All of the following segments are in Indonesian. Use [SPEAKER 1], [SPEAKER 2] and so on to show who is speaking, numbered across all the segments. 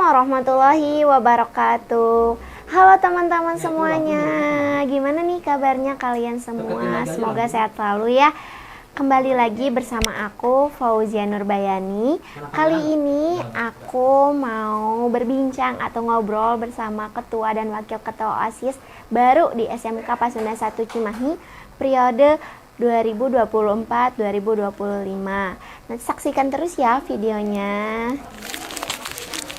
[SPEAKER 1] warahmatullahi wabarakatuh. Halo teman-teman semuanya, gimana nih kabarnya kalian semua? Semoga sehat selalu ya. Kembali lagi bersama aku Fauzia Nurbayani. Kali ini aku mau berbincang atau ngobrol bersama ketua dan wakil ketua OSIS baru di SMK Pasundan 1 Cimahi periode 2024-2025. Nanti saksikan terus ya videonya.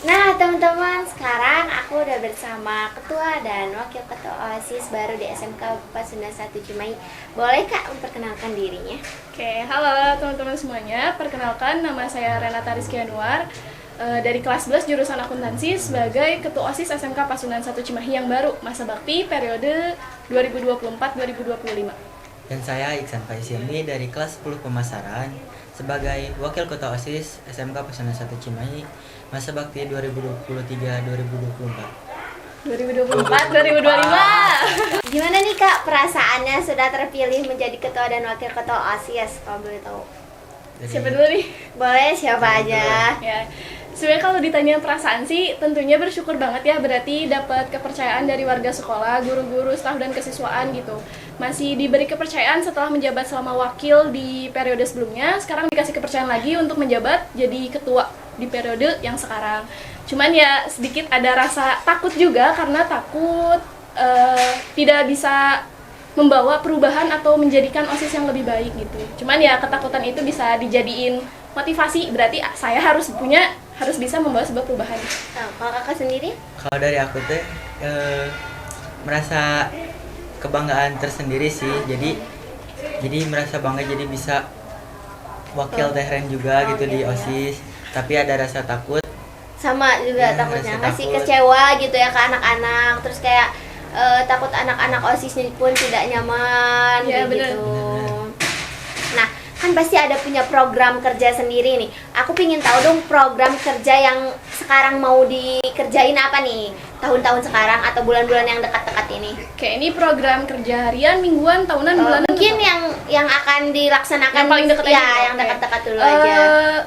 [SPEAKER 1] Nah teman-teman, sekarang aku udah bersama ketua dan wakil ketua OSIS baru di SMK Pasundan 1 Cimahi. Boleh Kak memperkenalkan dirinya?
[SPEAKER 2] Oke, halo teman-teman semuanya. Perkenalkan, nama saya Renata Rizky Anwar dari kelas 11 jurusan akuntansi sebagai ketua OSIS SMK Pasundan 1 Cimahi yang baru masa bakti periode 2024-2025.
[SPEAKER 3] Dan saya Iksan Faisyami dari kelas 10 pemasaran sebagai wakil ketua OSIS SMK Pasundan 1 Cimahi masa bakti 2023-2024.
[SPEAKER 2] 2024-2025.
[SPEAKER 1] Gimana nih Kak perasaannya sudah terpilih menjadi ketua dan wakil ketua OSIS kalau boleh tahu?
[SPEAKER 2] Siapa dulu nih?
[SPEAKER 1] Boleh siapa aja.
[SPEAKER 2] Ya. Sebenarnya kalau ditanya perasaan sih tentunya bersyukur banget ya, berarti dapat kepercayaan dari warga sekolah, guru-guru, staf dan kesiswaan gitu. Masih diberi kepercayaan setelah menjabat selama wakil di periode sebelumnya, sekarang dikasih kepercayaan lagi untuk menjabat jadi ketua di periode yang sekarang. Cuman ya sedikit ada rasa takut juga karena takut tidak bisa membawa perubahan atau menjadikan OSIS yang lebih baik gitu. Cuman ya ketakutan itu bisa dijadiin motivasi, berarti saya harus bisa membawa sebuah perubahan.
[SPEAKER 1] Nah, kalau Kakak sendiri?
[SPEAKER 3] Kalau dari aku teh merasa kebanggaan tersendiri sih. Jadi merasa bangga jadi bisa wakil Tehren juga gitu di OSIS. Tapi ada rasa takut.
[SPEAKER 1] Sama juga
[SPEAKER 3] Ya,
[SPEAKER 1] takutnya,
[SPEAKER 3] rasa
[SPEAKER 1] masih
[SPEAKER 3] takut.
[SPEAKER 1] kecewa gitu ya ke anak-anak. Terus kayak takut anak-anak OSISnya pun tidak nyaman
[SPEAKER 2] Ya,
[SPEAKER 1] kayak
[SPEAKER 2] bener.
[SPEAKER 1] gitu. Nah, kan pasti ada punya program kerja sendiri nih. Aku pingin tahu dong program kerja yang sekarang mau dikerjain apa nih? Tahun-tahun sekarang atau bulan-bulan yang dekat-dekat ini?
[SPEAKER 2] Oke, ini program kerja harian, mingguan, tahunan, bulanan.
[SPEAKER 1] Mungkin yang akan dilaksanakan
[SPEAKER 2] yang paling dekat
[SPEAKER 1] ya,
[SPEAKER 2] aja.
[SPEAKER 1] yang
[SPEAKER 2] Oke.
[SPEAKER 1] dekat-dekat dulu aja.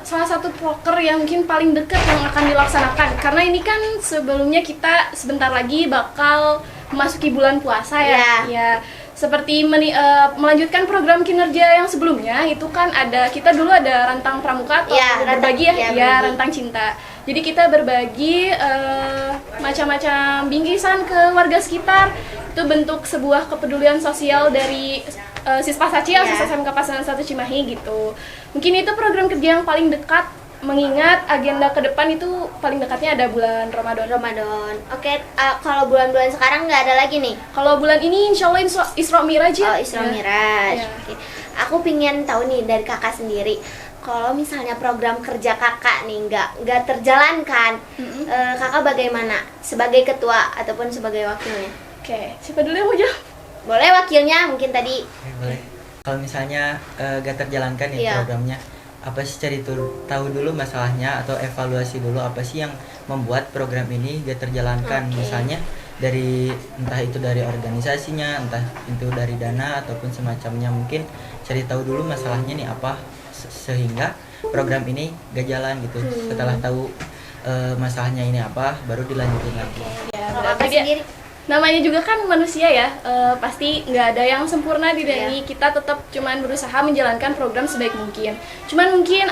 [SPEAKER 2] Salah satu proker yang mungkin paling dekat yang akan dilaksanakan, karena ini kan sebelumnya kita sebentar lagi bakal memasuki bulan puasa ya. Ya, seperti melanjutkan program kinerja yang sebelumnya itu kan kita dulu ada rantang pramuka atau berbagi ya,
[SPEAKER 1] berbagi.
[SPEAKER 2] rantang cinta. Jadi kita berbagi macam-macam bingkisan ke warga sekitar. Itu bentuk sebuah kepedulian sosial dari Sispa Saci atau SMK Pasundan 1 Cimahi gitu. Mungkin itu program kerja yang paling dekat, mengingat agenda ke depan itu paling dekatnya ada bulan Ramadan.
[SPEAKER 1] Oke, kalau bulan-bulan sekarang nggak ada lagi nih?
[SPEAKER 2] Kalau bulan ini insya Allah Isra Miraj ya.
[SPEAKER 1] Oh, Isra Miraj.
[SPEAKER 2] Ya.
[SPEAKER 1] Oke. Aku pingin tahu nih dari kakak sendiri. Kalau misalnya program kerja kakak nih nggak terjalankan, kakak bagaimana sebagai ketua ataupun sebagai wakilnya?
[SPEAKER 2] Oke, siapa dulu yang mau jawab?
[SPEAKER 1] Boleh wakilnya mungkin tadi.
[SPEAKER 3] Boleh. Kalau misalnya gak terjalankan nih programnya, apa sih tahu dulu masalahnya atau evaluasi dulu apa sih yang membuat program ini gak terjalankan. Misalnya dari entah itu dari organisasinya, entah itu dari dana ataupun semacamnya, mungkin cari tahu dulu masalahnya nih apa sehingga program ini gak jalan gitu. Setelah tahu masalahnya ini apa, baru dilanjutin lagi.
[SPEAKER 2] Ya,
[SPEAKER 1] Kalau kakak
[SPEAKER 2] berarti
[SPEAKER 1] sendiri?
[SPEAKER 2] namanya juga kan manusia ya, pasti nggak ada yang sempurna di dunia ini. Kita tetap cuman berusaha menjalankan program sebaik mungkin. Cuman mungkin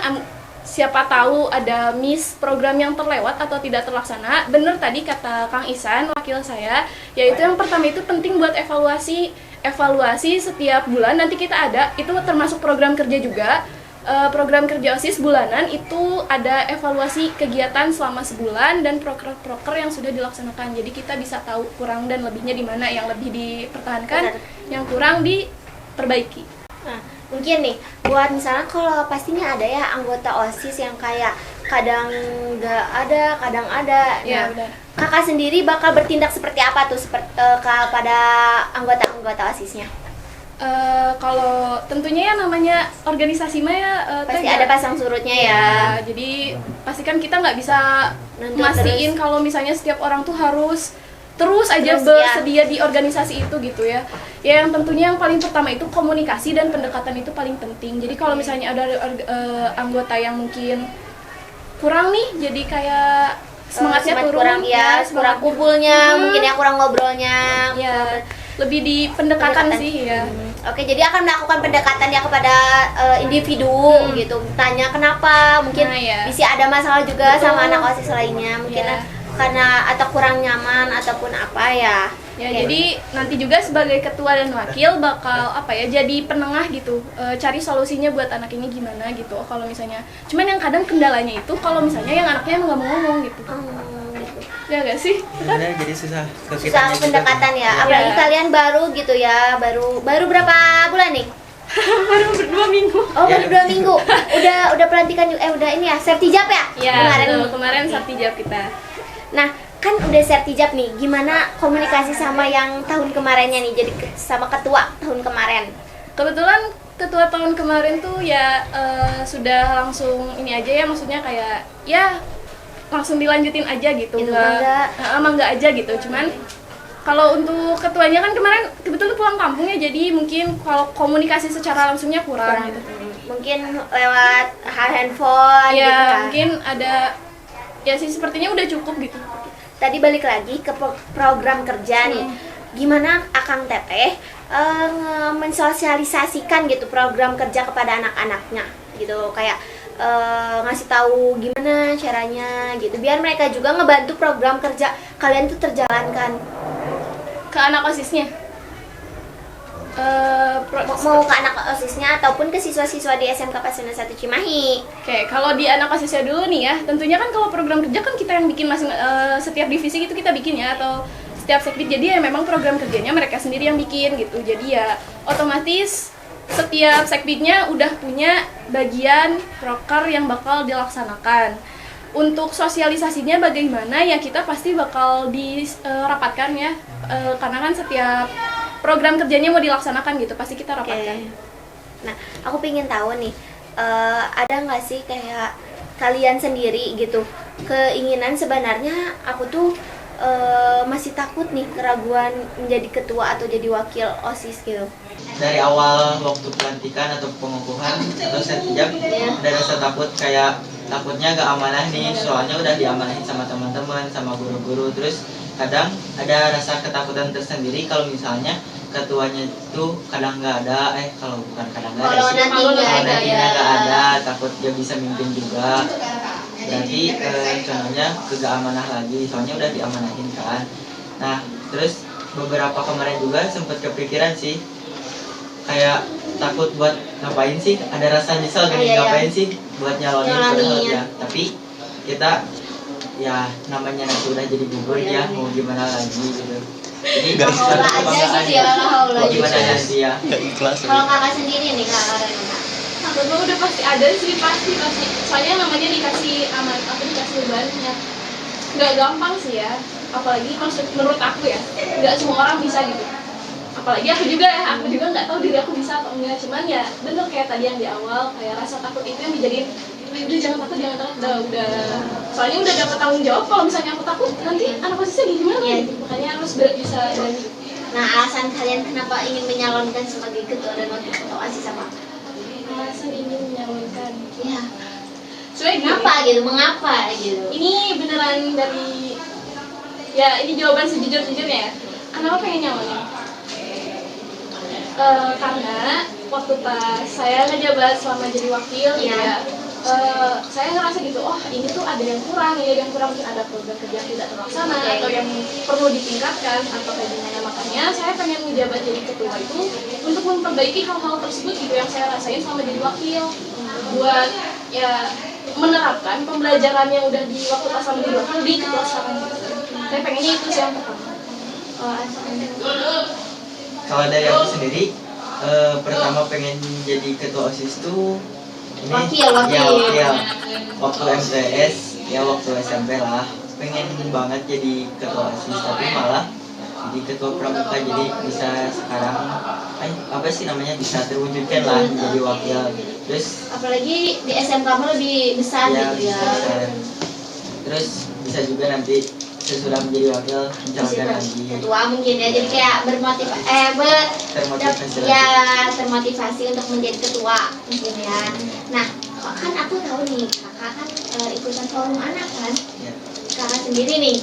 [SPEAKER 2] siapa tahu ada miss program yang terlewat atau tidak terlaksana. Bener tadi kata Kang Isan, wakil saya, yaitu yang pertama itu penting buat evaluasi setiap bulan nanti kita ada, itu termasuk program kerja juga. Program kerja OSIS bulanan itu ada evaluasi kegiatan selama sebulan dan proker yang sudah dilaksanakan. Jadi kita bisa tahu kurang dan lebihnya di mana, yang lebih dipertahankan, yang kurang diperbaiki.
[SPEAKER 1] Nah, mungkin nih buat misalnya kalau pastinya ada ya anggota OSIS yang kayak kadang nggak ada, kadang ada.
[SPEAKER 2] Ya,
[SPEAKER 1] Nah,
[SPEAKER 2] benar.
[SPEAKER 1] kakak sendiri bakal bertindak seperti apa tuh kepada anggota OSISnya?
[SPEAKER 2] Kalau tentunya ya namanya organisasi mah ya
[SPEAKER 1] Pasti ada pasang surutnya ya.
[SPEAKER 2] Jadi pastikan kita nggak bisa
[SPEAKER 1] Nuntut
[SPEAKER 2] mastiin kalau misalnya setiap orang tuh harus terus aja
[SPEAKER 1] Terus,
[SPEAKER 2] bersedia di organisasi itu gitu ya. Ya yang tentunya yang paling pertama itu komunikasi dan pendekatan itu paling penting. Jadi kalau misalnya ada anggota yang mungkin kurang nih, jadi kayak semangatnya
[SPEAKER 1] semangat
[SPEAKER 2] turun
[SPEAKER 1] kurang ya, kurang
[SPEAKER 2] semangat
[SPEAKER 1] kumpulnya, mungkin ya kurang ngobrolnya.
[SPEAKER 2] ya lebih di pendekatan sih ya.
[SPEAKER 1] Oke, jadi akan melakukan pendekatan ya kepada individu gitu. Tanya kenapa, mungkin
[SPEAKER 2] Nah, ya.
[SPEAKER 1] bisa ada masalah juga
[SPEAKER 2] Betul.
[SPEAKER 1] sama anak OSIS lainnya, mungkin
[SPEAKER 2] Ya.
[SPEAKER 1] karena atau kurang nyaman ataupun apa ya.
[SPEAKER 2] Ya,
[SPEAKER 1] Oke.
[SPEAKER 2] jadi nanti juga sebagai ketua dan wakil bakal apa ya, jadi penengah gitu, cari solusinya buat anak ini gimana gitu. Kalau misalnya, cuman yang kadang kendalanya itu kalau misalnya yang anaknya emang nggak mau ngomong gitu.
[SPEAKER 1] Gitu.
[SPEAKER 2] Ya nggak sih?
[SPEAKER 3] Benar, jadi susah ke
[SPEAKER 1] Susah
[SPEAKER 3] kitanya juga.
[SPEAKER 1] pendekatan ya. Apalagi
[SPEAKER 2] Ya.
[SPEAKER 1] kalian baru gitu ya, baru berapa bulan nih?
[SPEAKER 2] Baru berdua minggu.
[SPEAKER 1] Oh,
[SPEAKER 3] Ya,
[SPEAKER 1] baru 2 minggu. Udah pelantikan juga, udah ini ya, sertijab ya?
[SPEAKER 2] Ya, kemarin Sabtijab kita.
[SPEAKER 1] Nah, kan udah sertijab nih. Gimana komunikasi sama yang tahun kemarinnya nih? Jadi sama ketua tahun kemarin.
[SPEAKER 2] Kebetulan ketua tahun kemarin tuh ya sudah langsung ini aja ya, maksudnya kayak ya langsung dilanjutin aja gitu,
[SPEAKER 1] Gitu, mangga.
[SPEAKER 2] mangga aja gitu. Cuman kalau untuk ketuanya kan kemarin kebetulan pulang kampung ya, jadi mungkin kalau komunikasi secara langsungnya kurang gitu.
[SPEAKER 1] Mungkin lewat handphone
[SPEAKER 2] Ya
[SPEAKER 1] gitu kan.
[SPEAKER 2] mungkin ada ya sih, sepertinya udah cukup gitu.
[SPEAKER 1] Tadi balik lagi ke program kerja nih. Gimana Akang Teteh mensosialisasikan gitu program kerja kepada anak-anaknya gitu, kayak ngasih tahu gimana caranya gitu, biar mereka juga ngebantu program kerja kalian tuh terjalankan.
[SPEAKER 2] Ke anak OSISnya.
[SPEAKER 1] Mau ke anak OSISnya ataupun ke siswa-siswa di SMK Pasundan 1 Cimahi.
[SPEAKER 2] Oke, kalau di anak OSISnya dulu nih ya, tentunya kan kalau program kerja kan kita yang bikin setiap divisi gitu kita bikin ya, atau setiap sekbid. Jadi ya memang program kerjanya mereka sendiri yang bikin gitu. Jadi ya otomatis setiap sekbidnya udah punya bagian proker yang bakal dilaksanakan. Untuk sosialisasinya bagaimana ya, kita pasti bakal dirapatkan ya, karena kan setiap program kerjanya mau dilaksanakan gitu, pasti kita rapatkan.
[SPEAKER 1] Nah, aku pengen tahu nih, ada nggak sih kayak kalian sendiri gitu keinginan sebenarnya aku tuh masih takut nih keraguan menjadi ketua atau jadi wakil OSIS gitu.
[SPEAKER 3] Dari awal waktu pelantikan atau pengukuhan atau sertijab ada rasa takut, kayak takutnya gak amanah nih, soalnya udah diamanahin sama teman-teman, sama guru-guru. Terus kadang ada rasa ketakutan tersendiri kalau misalnya ketuanya itu kadang nggak ada, kalau bukan kadang nggak ada
[SPEAKER 1] Kalau
[SPEAKER 3] sih,
[SPEAKER 1] nantinya
[SPEAKER 3] kalau
[SPEAKER 1] ada
[SPEAKER 3] nantinya
[SPEAKER 1] ya.
[SPEAKER 3] nggak ada, takut dia bisa mimpin juga. Berarti contohnya gak amanah lagi, soalnya udah diamanahin kan. Nah, terus beberapa kemarin juga sempat kepikiran sih, kayak takut buat ngapain sih, ada rasa nyesel gini, ngapain sih buat nyalonin padahal ya. Tapi kita ya namanya nanti udah jadi gugur ya, mau gimana lagi gitu. Jadi
[SPEAKER 4] Nggak
[SPEAKER 3] suatu
[SPEAKER 1] Alhamdulillah aja
[SPEAKER 3] kebanggaan
[SPEAKER 1] gitu ya, alhamdulillah.
[SPEAKER 3] mau gimana nanti ya.
[SPEAKER 4] Nggak ikhlas.
[SPEAKER 1] Kalau kakak sendiri nih kakak Rena.
[SPEAKER 2] Tentu udah pasti ada sih, pasti. Soalnya namanya dikasih amanat, aku dikasih beban ya. Nggak gampang sih ya. Apalagi menurut aku ya, nggak semua orang bisa gitu. Apalagi aku juga nggak tahu diri aku bisa atau enggak. Cuman ya bener kayak tadi yang di awal, kayak rasa takut itu yang dijadiin, udah jangan takut, udah. Soalnya udah dapat tanggung jawab. Kalau misalnya aku takut, nanti anak posisinya gimana?
[SPEAKER 1] Iya.
[SPEAKER 2] Gitu. Makanya harus bisa berani.
[SPEAKER 1] Nah, alasan kalian kenapa ingin menyalonkan sebagai ketua dan wakil ketua OSIS apa?
[SPEAKER 2] Alasan ingin menyalurkan.
[SPEAKER 1] Ya,
[SPEAKER 2] Soalnya gini,
[SPEAKER 1] kenapa gitu? Mengapa gitu?
[SPEAKER 2] ini beneran dari, ya ini jawaban sejujur-jujurnya ya. Kenapa pengen nyalonin? Karena waktu pas saya ngejabat selama jadi wakil
[SPEAKER 1] Iya.
[SPEAKER 2] saya ngerasa gitu, oh ini tuh ada yang kurang, mungkin ada program kerja yang tidak terlaksana atau yang perlu ditingkatkan atau kayak gimana. Makanya saya pengen ngejabat jadi ketua itu untuk memperbaiki hal-hal tersebut gitu yang saya rasain selama jadi wakil, buat ya menerapkan pembelajaran yang udah di waktu pas sama jadi wakil di ketua sekarang. Saya pengennya itu sih yang pertama.
[SPEAKER 3] Kalau dari aku sendiri, pertama pengen jadi ketua OSIS tuh ini
[SPEAKER 1] Wakil.
[SPEAKER 3] ya wakil. Waktu MTS ya, waktu SMP lah pengen banget jadi ketua OSIS, tapi malah jadi ketua pramuka, jadi bisa sekarang apa sih namanya, bisa terwujudkan lah jadi wakil. Terus
[SPEAKER 1] Apalagi di SMK mah lebih besar
[SPEAKER 3] ya
[SPEAKER 1] gitu ya.
[SPEAKER 3] bisa, terus bisa juga nanti sesudah menjadi wakil mencalonkan lagi,
[SPEAKER 1] Ketua mungkin ya, jadi kayak
[SPEAKER 3] termotivasi
[SPEAKER 1] ya
[SPEAKER 3] lagi.
[SPEAKER 1] termotivasi untuk menjadi ketua mungkin ya. Nah, kan aku tahu nih kakak kan ikutan forum anak kan.
[SPEAKER 3] Ya.
[SPEAKER 1] Kakak sendiri nih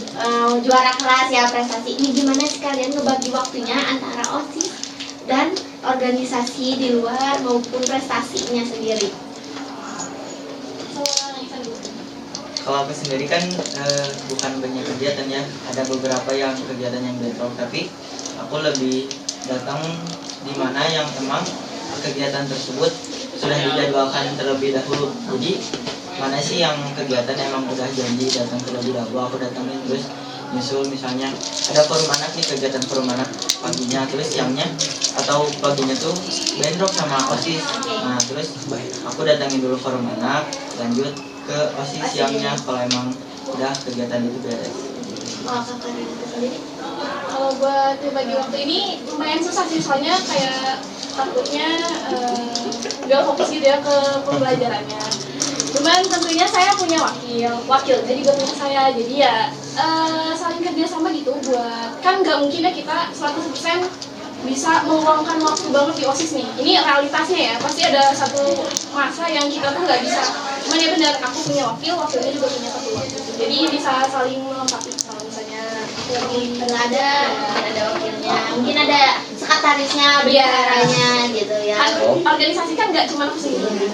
[SPEAKER 1] juara kelas ya prestasi. Ini gimana sih kalian ngebagi waktunya antara OSIS dan organisasi di luar maupun prestasinya sendiri?
[SPEAKER 3] Kalau aku sendiri kan bukan banyak kegiatan ya, ada beberapa yang kegiatan yang bentrok, tapi aku lebih datang di mana yang emang kegiatan tersebut sudah dijadwalkan terlebih dahulu. Jadi mana sih yang kegiatan emang udah janji datang terlebih dahulu, aku datangin terus nyusul. Misalnya ada forum anak nih, kegiatan forum anak paginya, terus siangnya atau paginya tuh bentrok sama OSIS. Nah terus aku datangin dulu forum anak, lanjut ke OSIS siangnya kalau emang udah kegiatan itu beres.
[SPEAKER 1] Oh, Kakak Renata sendiri?
[SPEAKER 2] Kalau buat bagi waktu ini lumayan susah sih, soalnya kayak takutnya nggak fokus gitu ya ke pembelajarannya. Cuman tentunya saya punya wakilnya juga punya saya, jadi ya saling kerjasama gitu buat, kan nggak mungkin ya kita 100% bisa meluangkan waktu banget di OSIS nih. Ini realitasnya ya, pasti ada satu masa yang kita tuh nggak bisa. Cuman ya benar, aku punya wakilnya juga punya ketua. Jadi bisa saling melengkapi. Kalau misalnya
[SPEAKER 1] Ada wakilnya, mungkin ada sekretarisnya, bendaharanya gitu ya.
[SPEAKER 2] kan organisasi kan nggak cuma aku sendiri.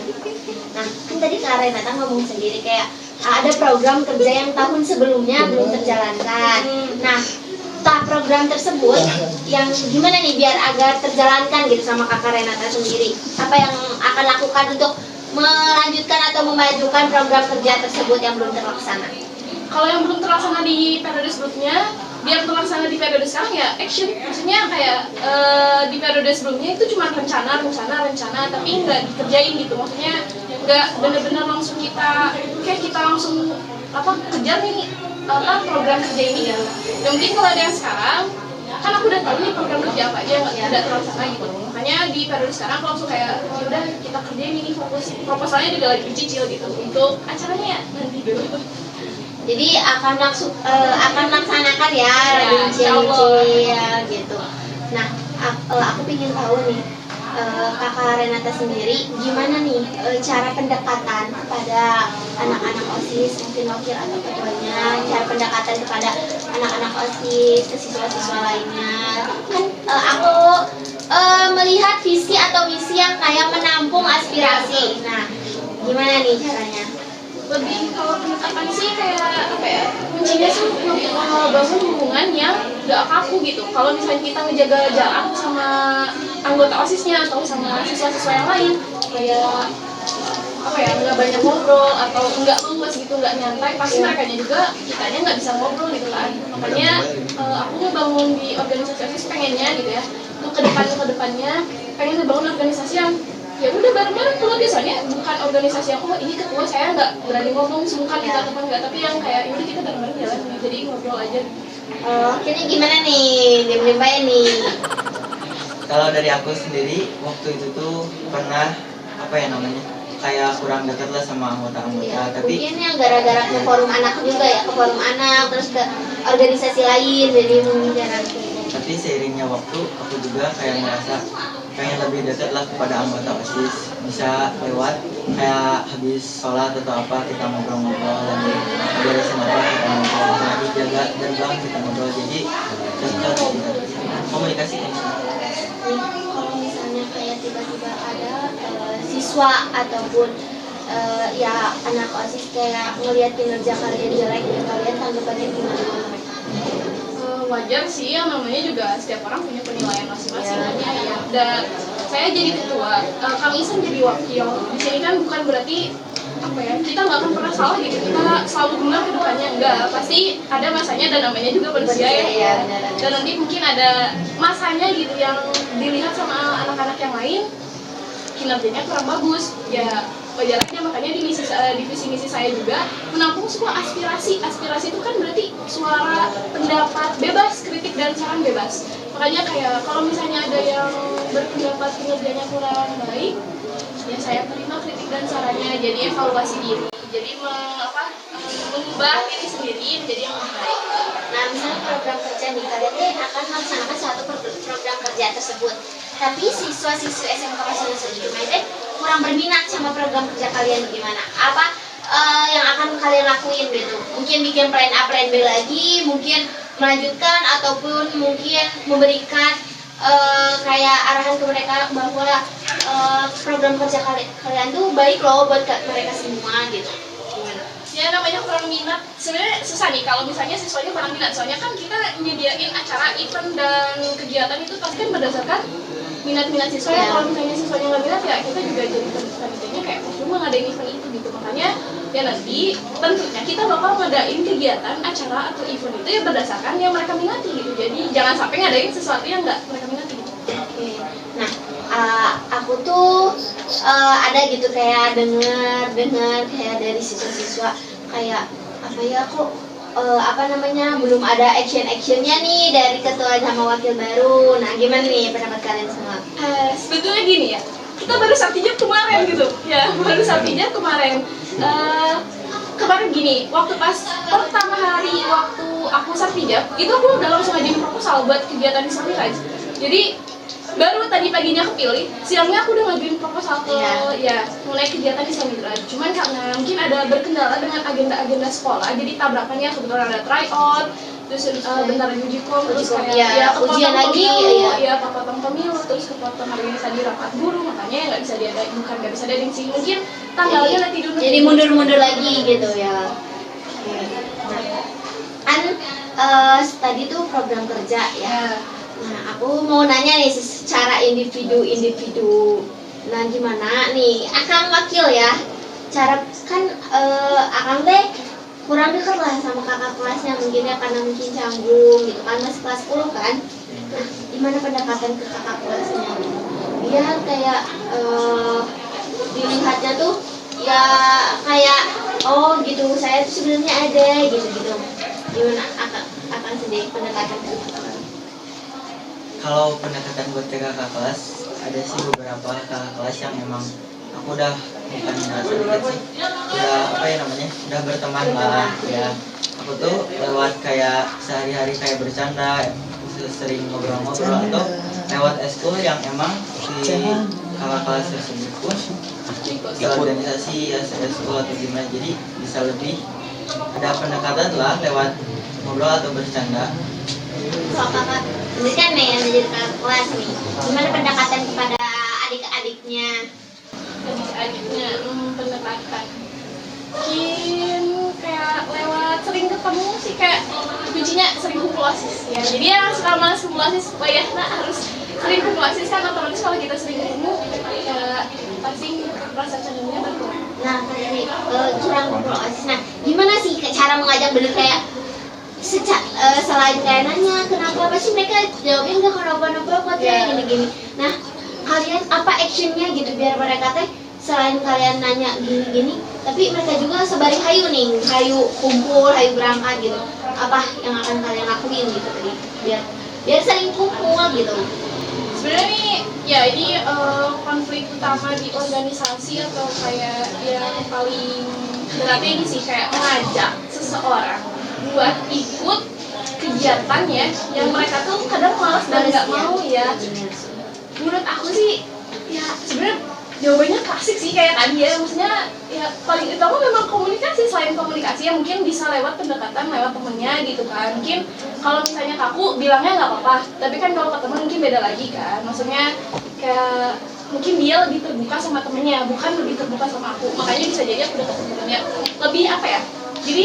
[SPEAKER 1] Nah, kan tadi Kak Renata ngomong sendiri kayak ada program kerja yang tahun sebelumnya belum terjalankan. Nah, program tersebut yang gimana nih biar agar terjalankan gitu sama Kakak Renata sendiri? Apa yang akan lakukan untuk melanjutkan atau memajukan program kerja tersebut yang belum terlaksana?
[SPEAKER 2] Kalau yang belum terlaksana di periode sebelumnya, biar terlaksana di periode sekarang ya action. Maksudnya kayak di periode sebelumnya itu cuma rencana, tapi nggak dikerjain gitu. Maksudnya nggak benar-benar langsung kita langsung kejar nih program kerja ini ya. Dan mungkin kalau ada yang sekarang, kan aku udah tahu nih program kerja apa aja yang tidak terlaksana gitu. Makanya di periode sekarang aku langsung kayak udah kita kerjain ini, fokus proposalnya juga lagi dicicil gitu untuk acaranya ya nanti dulu.
[SPEAKER 1] Jadi akan melaksanakan ya,
[SPEAKER 2] Insya Allah.
[SPEAKER 1] ya gitu. Nah, aku ingin tahu nih Kakak Renata sendiri gimana nih cara pendekatan kepada anak-anak OSIS, mungkin wakil atau ketuanya, cara pendekatan kepada anak-anak OSIS, ke siswa-siswa lainnya. Kan aku melihat visi atau misi yang kayak menampung aspirasi. Nah, gimana nih caranya?
[SPEAKER 2] Lebih kalau pendekatan sih kayak apa ya, kuncinya sih bangun hubungan yang gak kaku gitu. Kalau misalnya kita ngejaga jarak sama anggota OSISnya atau sama siswa-siswa yang lain, kayak apa ya, nggak banyak ngobrol atau nggak luas gitu, nggak nyantai, pasti mereka juga kitanya nggak bisa ngobrol gitu kan. Makanya aku ngebangun di organisasi OSIS pengennya gitu ya, untuk kedepannya pengen ngebangun organisasi yang ya udah bareng-bareng keluar, biasanya bukan organisasi yang ini ketua saya nggak berani ngomong sungkan kita atau enggak, tapi yang kayak udah kita bareng-bareng jalan, jadi ngobrol aja.
[SPEAKER 1] Ini gimana nih, diam-diam nih?
[SPEAKER 3] Kalau dari aku sendiri waktu itu tuh pernah kayak kurang dekat lah sama anggota-anggota,
[SPEAKER 1] Ya,
[SPEAKER 3] tapi
[SPEAKER 1] mungkin yang gara-gara ke forum anak juga ya, ke forum anak terus ke organisasi lain, jadi mungkin jarang.
[SPEAKER 3] tapi seiringnya waktu aku juga kayak merasa pengen lebih dekat lah kepada anggota OSIS, bisa lewat kayak habis sholat atau apa kita ngobrol-ngobrol, lagi beresin apa kita ngobrol, lagi jaga gerbang kita ngobrol, jadi dekat komunikasi kan.
[SPEAKER 1] Kalau misalnya kayak tiba-tiba ada siswa ataupun ya anak OSIS kayak ngelihat kinerja kalian jelek, kalian tanggapannya gimana?
[SPEAKER 2] Wajar sih, yang namanya juga setiap orang punya penilaian masing-masing ya. Dan saya jadi ketua, Kang Isan jadi wakil. Di sini kan bukan berarti apa ya, kita nggak akan pernah salah gitu, kita selalu benar ke depannya, enggak, pasti ada masanya dan namanya juga manusia ya. Dan nanti mungkin ada masanya gitu yang dilihat sama anak-anak yang lain kinerjanya kurang bagus ya, wajar aja. Makanya di divisi misi saya juga menampung semua aspirasi itu kan berarti suara, pendapat bebas, kritik dan saran bebas. Makanya kayak kalau misalnya ada yang berpendapat kinerjanya kurang baik, ya saya terima kritik dan sarannya, jadi evaluasi diri, jadi mengubah diri sendiri menjadi yang lebih baik.
[SPEAKER 1] Nah, misalnya program kerja nih, kalian akan melaksanakan suatu program kerja tersebut, tapi siswa-siswi SMK Pasuruan sendiri kurang berminat sama program kerja kalian, gimana? Apa yang akan kalian lakuin gitu. Mungkin bikin plan A, plan B lagi, mungkin melanjutkan ataupun mungkin memberikan kayak arahan ke mereka bahwa program kerja kalian tuh baik loh buat mereka semua gitu. Gimana?
[SPEAKER 2] Ya namanya kurang minat, sebenarnya susah nih kalau misalnya siswanya kurang minat, soalnya kan kita nyediain acara event dan kegiatan itu pasti kan berdasarkan minat-minat siswa ya. Kalau misalnya siswanya nggak minat ya kita juga jadi penelitiannya kayak cuma ngadain event itu gitu. Makanya ya nanti tentunya kita bakal ngadain kegiatan acara atau event itu yang berdasarkan yang mereka minati gitu. Jadi jangan sampai ngadain sesuatu yang nggak mereka minati gitu.
[SPEAKER 1] Oke. Nah, aku tuh ada gitu kayak dengar kayak dari siswa-siswa kayak apa ya kok belum ada actionnya nih dari ketua sama wakil baru. Nah, gimana nih pendapat kalian semua?
[SPEAKER 2] Sebetulnya gini ya, kita baru Sabtijab kemarin gitu ya, baru Sabtijab kemarin. Kemarin gini, waktu pas pertama hari waktu aku Sabtijab itu aku udah langsung ngajuin proposal buat kegiatan Islami Rise. Jadi baru tadi paginya kepilih, siangnya aku udah ngajuin proposal ke mulai kegiatan Islami Rise. Cuman karena mungkin ada berkendala dengan agenda sekolah, jadi tabrakannya kebetulan ada tryout, terus bentar lagi uji kom, terus kayak
[SPEAKER 1] ujian lagi,
[SPEAKER 2] kepotong pemilu, terus kepotong organisasi rapat guru, makanya nggak bisa diadain, bukan nggak bisa diadain sih, mungkin tanggalnya nanti dulu.
[SPEAKER 1] Jadi mundur lagi gitu ya. Tadi tuh program kerja ya. Nah, aku mau nanya nih secara individu. Nah, gimana nih? Akang wakil ya. Cara kan Akang teh kurang dekat lah sama kakak kelasnya mungkin ya karena mungkin canggung gitu kan, masih kelas 10 kan. Nah, gimana pendekatan ke kakak kelasnya? Biar kayak dilihatnya tuh ya kayak oh gitu, saya tuh sebenarnya ada gitu. Gimana Akang sendiri pendekatan ke kakak?
[SPEAKER 3] Kalau pendekatan buat ke kakak kelas, ada sih beberapa kakak kelas yang memang aku udah bukan merasa dekat sih, udah berteman lah ya. Aku tuh lewat kayak sehari-hari kayak bercanda, sering ngobrol-ngobrol, atau lewat eskul yang emang si kakak kelas tersebut pun di organisasi ya eskul atau gimana, jadi bisa lebih ada pendekatan lah lewat ngobrol atau bercanda.
[SPEAKER 1] Kalau kakak ini kan manajer kakak kelas nih, gimana pendekatan kepada adik-adiknya?
[SPEAKER 2] Pendekatan mungkin kayak lewat sering ketemu sih, kayak kuncinya sering kumpul OSIS ya. Jadi yang suka malas kumpul OSIS, harus sering kumpul OSIS kan, otomatis kalau kita sering ketemu ya pasti rasa canggung berkurang.
[SPEAKER 1] Nah, tadi kurang kumpul OSIS. Nah, gimana sih cara mengajak bener kayak selain kayak nanya kenapa sih, mereka jawabnya enggak kenapa kayak gini. Nah, kalian apa actionnya gitu biar mereka teh selain kalian nanya gini, tapi mereka juga sebari hayu kumpul, hayu berangkat gitu. Apa yang akan kalian lakuin gitu tadi biar saling kumpul gitu.
[SPEAKER 2] Sebenarnya nih ya ini konflik utama di organisasi atau kayak yang paling berat ini sih, kayak mengajak seseorang buat ikut kegiatannya yang mereka tuh kadang malas dan nggak mau ya. Menurut aku sih ya sebenarnya jawabannya klasik sih kayak tadi ya, maksudnya ya paling utama memang komunikasi. Selain komunikasi ya mungkin bisa lewat pendekatan lewat temennya gitu kan. Mungkin kalau misalnya kaku bilangnya nggak apa-apa, tapi kan kalau ke temen mungkin beda lagi kan, maksudnya kayak mungkin dia lebih terbuka sama temennya, bukan lebih terbuka sama aku, makanya bisa jadi aku dekat temennya lebih apa ya, jadi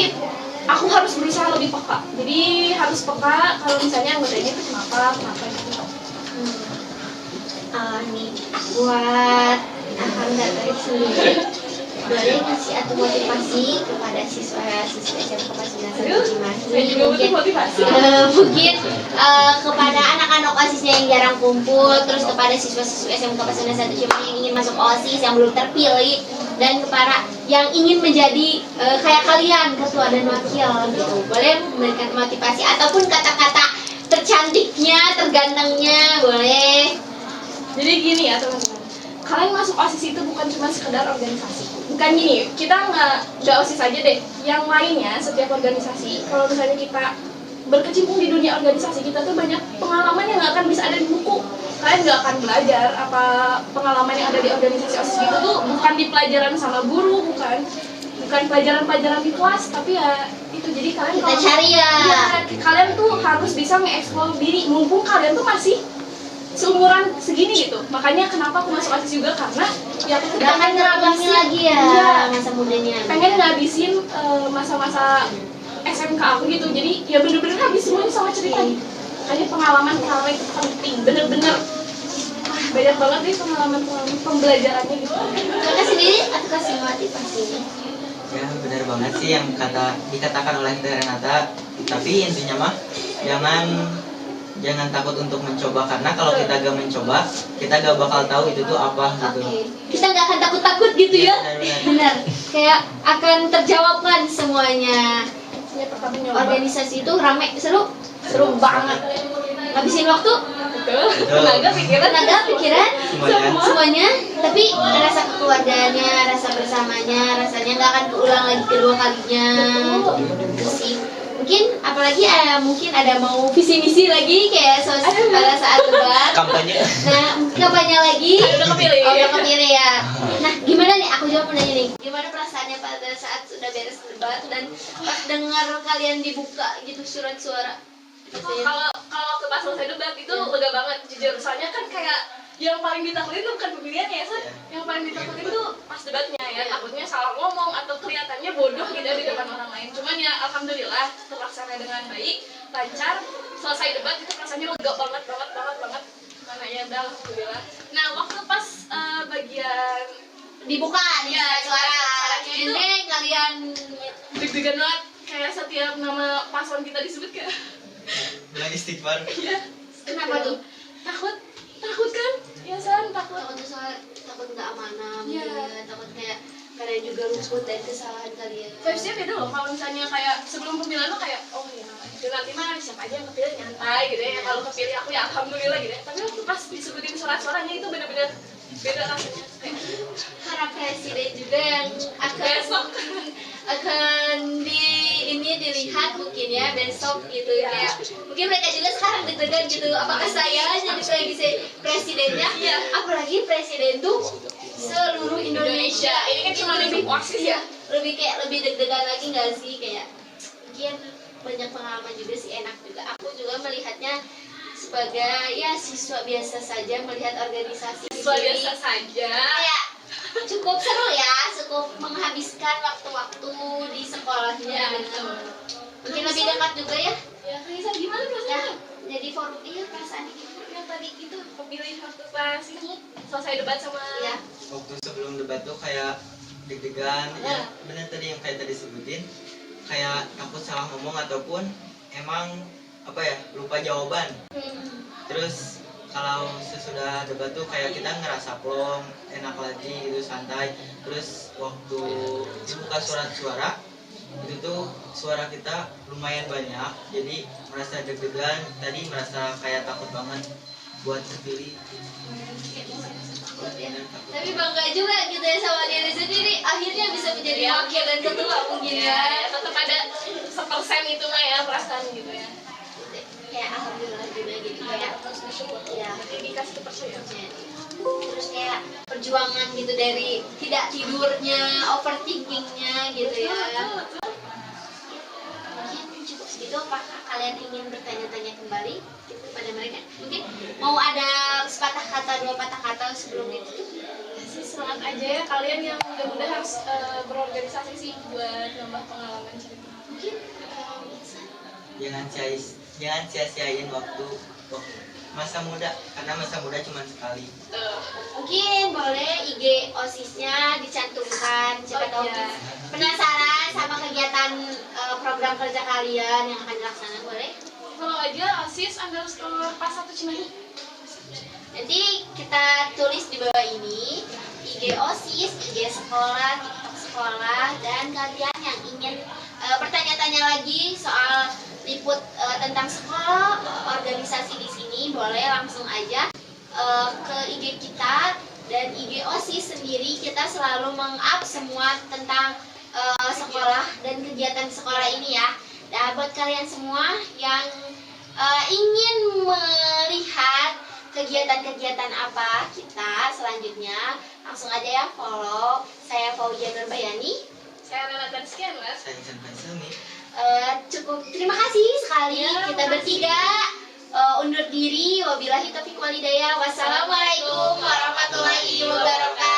[SPEAKER 2] aku harus berusaha lebih peka, jadi harus peka kalau misalnya anggota ini tuh kenapa gitu.
[SPEAKER 1] Nih buat Akang dari sendiri boleh ngasih atau motivasi kepada siswa-siswa SMK Pasundan Cimahi, mungkin kepada anak-anak OSISnya yang jarang kumpul, terus kepada siswa-siswa SMK Pasundan Cimahi yang ingin masuk OSIS yang belum terpilih, dan kepada yang ingin menjadi kayak kalian ketua dan wakil gitu, boleh memberikan motivasi ataupun kata-kata tercantiknya, tergantengnya boleh.
[SPEAKER 2] Jadi gini ya teman-teman, kalian masuk OSIS itu bukan cuma sekedar organisasi. Bukan gini, kita nggak OSIS aja deh. Yang lainnya, setiap organisasi, kalau misalnya kita berkecimpung di dunia organisasi, kita tuh banyak pengalaman yang nggak akan bisa ada di buku. Kalian nggak akan belajar apa pengalaman yang ada di organisasi OSIS itu tuh bukan di pelajaran sama guru, bukan. bukan pelajaran-pelajaran di kelas, tapi ya itu. Jadi kalian
[SPEAKER 1] Kita cari ya.
[SPEAKER 2] Kalian tuh harus bisa mengeksplor diri, mumpung kalian tuh masih seumuran segini gitu. Makanya kenapa aku masuk OSIS juga, karena ya aku tuh
[SPEAKER 1] Gak akan terulangi lagi ya
[SPEAKER 2] Iya.
[SPEAKER 1] masa mudanya.
[SPEAKER 2] pengen ngabisin masa-masa SMK aku gitu. Jadi ya bener-bener habis semuanya sama cerita. Makanya pengalaman kalian itu penting, bener-bener banyak banget nih pengalaman pembelajarannya gitu.
[SPEAKER 1] Kakak sendiri atau kasih motivasi?
[SPEAKER 3] Ya benar banget sih yang dikatakan oleh Teh Renata. Tapi intinya mah jangan takut untuk mencoba, karena kalau kita gak mencoba kita gak bakal tahu itu tuh apa gitu.
[SPEAKER 1] Kita nggak akan takut-takut gitu ya.
[SPEAKER 3] Benar-benar.
[SPEAKER 1] Benar. Kayak akan terjawabkan semuanya.
[SPEAKER 2] Ya pertama nyoba.
[SPEAKER 1] Organisasi itu rame, seru banget. Ngabisin waktu,
[SPEAKER 2] Betul. Tenaga pikiran
[SPEAKER 3] Semuanya.
[SPEAKER 1] Tapi rasa kekeluargaannya, rasa bersamanya, rasanya nggak akan keulang lagi kedua kalinya. Gitu sih. Mungkin apalagi mungkin ada mau visi misi lagi kayak pada saat debat.
[SPEAKER 3] Kampanye.
[SPEAKER 1] Nah, kampanye lagi.
[SPEAKER 2] Udah kepilih.
[SPEAKER 1] Oh, udah kepilih ya. Nah, gimana nih? Aku jawab nanya nih. Gimana perasaannya pada saat sudah beres debat dan pas dengar kalian dibuka gitu surat suara?
[SPEAKER 2] Kalau ke pas selesai debat itu lega banget jujur, soalnya kan kayak yang paling ditakutin tuh bukan pemilihannya ya San. Yang paling ditakutin tuh pas debatnya ya, takutnya salah ngomong atau kelihatannya bodoh gitu di depan orang lain. Cuman ya alhamdulillah terlaksana dengan baik, lancar, selesai debat itu rasanya lega banget. Mana ya udah alhamdulillah. Nah waktu pas bagian
[SPEAKER 1] Dibuka nih
[SPEAKER 2] Ya,
[SPEAKER 1] suara.
[SPEAKER 2] suaranya itu-
[SPEAKER 1] Ini kalian
[SPEAKER 2] deg-degan banget, kayak setiap nama paslon kita disebut kayak
[SPEAKER 3] Bilang istighfar.
[SPEAKER 2] ya
[SPEAKER 1] kenapa tuh?
[SPEAKER 2] takut kan ya San, takut.
[SPEAKER 1] Takut tuh soal takut nggak amanah,
[SPEAKER 2] Iya.
[SPEAKER 1] ya. Takut kayak kalian juga luput dari kesalahan kalian.
[SPEAKER 2] Vibes-nya beda loh kalau misalnya kayak sebelum pemilihan tuh kayak oh ya nanti mah siapa aja yang kepilih nyantai gitu ya, kalau kepilih aku ya alhamdulillah gitu ya. Tapi waktu pas disebutin suara-suaranya itu bener-bener beda rasanya kayak
[SPEAKER 1] Para presiden juga yang
[SPEAKER 2] besok
[SPEAKER 1] akan dilihat mungkin ya besok gitu
[SPEAKER 2] Iya.
[SPEAKER 1] kayak mungkin mereka juga sekarang deg-degan gitu, apakah saya jadi presidennya
[SPEAKER 2] Iya.
[SPEAKER 1] apalagi presiden tuh seluruh Indonesia.
[SPEAKER 2] ini kan cuma lebih OSIS ya.
[SPEAKER 1] Lebih kayak lebih deg-degan lagi nggak sih, kayak mungkin banyak pengalaman juga sih, enak juga. Aku juga melihatnya sebagai ya siswa biasa saja melihat organisasi
[SPEAKER 2] Siswa
[SPEAKER 1] sendiri.
[SPEAKER 2] biasa saja.
[SPEAKER 1] Kayak cukup seru ya, cukup menghabiskan waktu-waktu di sekolahnya.
[SPEAKER 2] Ya,
[SPEAKER 1] dengan
[SPEAKER 2] betul.
[SPEAKER 1] mungkin lebih dekat juga ya.
[SPEAKER 2] Ya Kaisa gimana
[SPEAKER 1] Ya,
[SPEAKER 2] perasaannya?
[SPEAKER 1] jadi forum iya perasaannya gitu.
[SPEAKER 2] Yang tadi itu pemilih waktu pas ini selesai debat sama
[SPEAKER 1] Ya,
[SPEAKER 3] Waktu sebelum debat tuh kayak deg-degan, ya
[SPEAKER 2] Nah.
[SPEAKER 3] bener tadi yang kayak tadi sebutin, kayak takut salah ngomong ataupun emang apa ya lupa jawaban. Terus kalau sesudah debat tuh kayak kita ngerasa plong, enak lagi gitu, santai. Terus waktu dibuka surat suara itu tuh suara kita lumayan banyak, jadi merasa deg-degan, tadi merasa kayak takut banget buat terpilih.
[SPEAKER 1] ya. Tapi bangga juga gitu ya sama diri sendiri, akhirnya bisa menjadi
[SPEAKER 2] Iya.
[SPEAKER 1] wakil dan ketua mungkin ya.
[SPEAKER 2] ya tetap ada 1% itu mah ya perasaan gitu ya.
[SPEAKER 1] Kayak alhamdulillah juga gitu ya.
[SPEAKER 2] Terus bersyukur.
[SPEAKER 1] Ya.
[SPEAKER 2] Dikasih kepercayaan.
[SPEAKER 1] Terus kayak perjuangan gitu dari tidak tidurnya, overthinkingnya gitu ya. Mungkin cukup segitu. Apakah kalian ingin bertanya-tanya kembali gitu pada mereka? Mungkin mau ada sepatah kata, dua patah kata sebelum ditutup?
[SPEAKER 2] Sih semangat aja ya kalian yang mudah-mudahan harus berorganisasi sih buat nambah pengalaman cerita.
[SPEAKER 1] Mungkin
[SPEAKER 3] Jangan sia-siain waktu masa muda, karena masa muda cuma sekali.
[SPEAKER 1] mungkin boleh IG OSIS-nya dicantumkan, siapa tahu
[SPEAKER 2] iya.
[SPEAKER 1] penasaran sama kegiatan program kerja kalian yang akan dilaksanakan, boleh?
[SPEAKER 2] Follow aja OSIS_pas 1 Cimahi.
[SPEAKER 1] Nanti kita tulis di bawah ini IG OSIS, IG sekolah, TikTok sekolah, dan kalian yang ingin bertanya-tanya lagi soal liput tentang sekolah, organisasi di sini, boleh langsung aja ke IG kita. Dan IG OSIS sendiri kita selalu meng-up semua tentang sekolah dan kegiatan sekolah ini ya. Dan buat kalian semua yang ingin melihat kegiatan-kegiatan apa kita selanjutnya, langsung aja ya follow. Saya Fauzia Nurbayani.
[SPEAKER 2] Saya Renata sekian, Mas.
[SPEAKER 3] Saya Ihsan Faisal nih.
[SPEAKER 1] Cukup, terima kasih sekali kita bertiga undur diri. Wabillahi taufiq walhidayah. Wassalamualaikum warahmatullahi wabarakatuh.